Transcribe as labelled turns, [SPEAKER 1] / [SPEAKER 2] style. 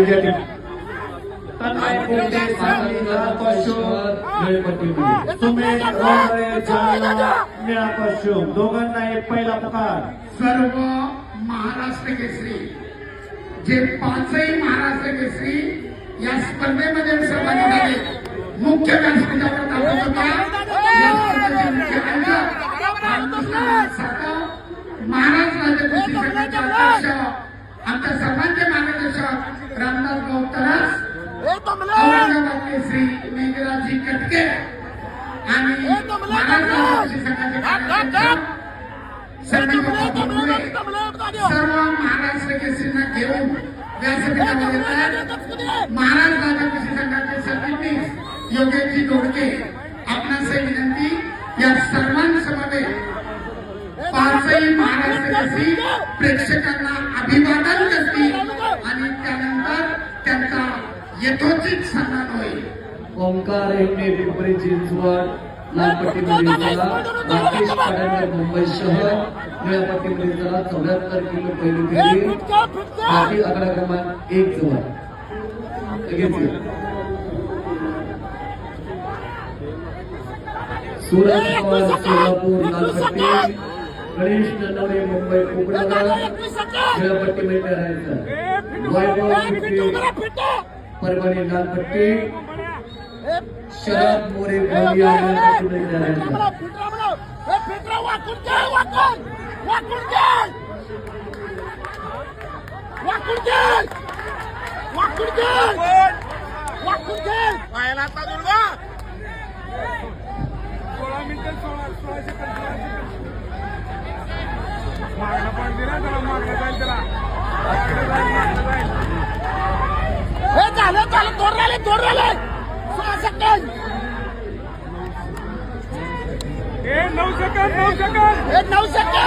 [SPEAKER 1] विजय तन्मय कोटे सांगली लाल पश्चिम निळपट्टीमध्ये सुमेश रोडरे जालना निळा पश्चिम दोघांना एक पहिला पुकार
[SPEAKER 2] सर्व महाराष्ट्र केसरी जे पाचही महाराष्ट्र केसरी या स्पर्धेमध्ये सहभागी झाले मुख्य व्यासपीठावर दाखवत होता या स्पर्धेचे मुख्य आयोजक महाराज राज्य कुस्ती संघाचे अध्यक्ष आमच्या सर्वांचे मार्गदर्शक रामदास गौतरास औरंगाबाद केसरी मेघराजी कटके आणि महाराज राज्य कुस्ती संघाचे कार्याध्यक्ष सर्व महाराष्ट्र केसरींना घेऊन व्यासपीठावर येतात महाराज राज्य कुस्ती संघाचे सरचिटणीस योगेशजी दोडके आपणास विनंती या सर्वांसमवेत पाचही महाराष्ट्र केसरी प्रेक्षकांना अभिवादन करतील आणि त्यानंतर त्यांचा यथोचित सन्मान होईल.
[SPEAKER 1] ओंकार हेगडे पिंपरी चिंचवड लालपट्टीमध्ये चला राकेश पाडणकर मुंबई शहर निळपट्टीमध्ये चला 74 किलो पहिली फेरी पाठी आकडा क्रमांक 1 जवळ सूरज पवार सोलापूर लालपट्टी गणेश नंदवरे मुंबई कोकणानगर निळपट्टीमध्ये राहायचं वैभव परभणी लालपट्टी शरद मोरे गोंदिया निळपट्टीमध्ये राहायचं
[SPEAKER 3] नऊ सेकंद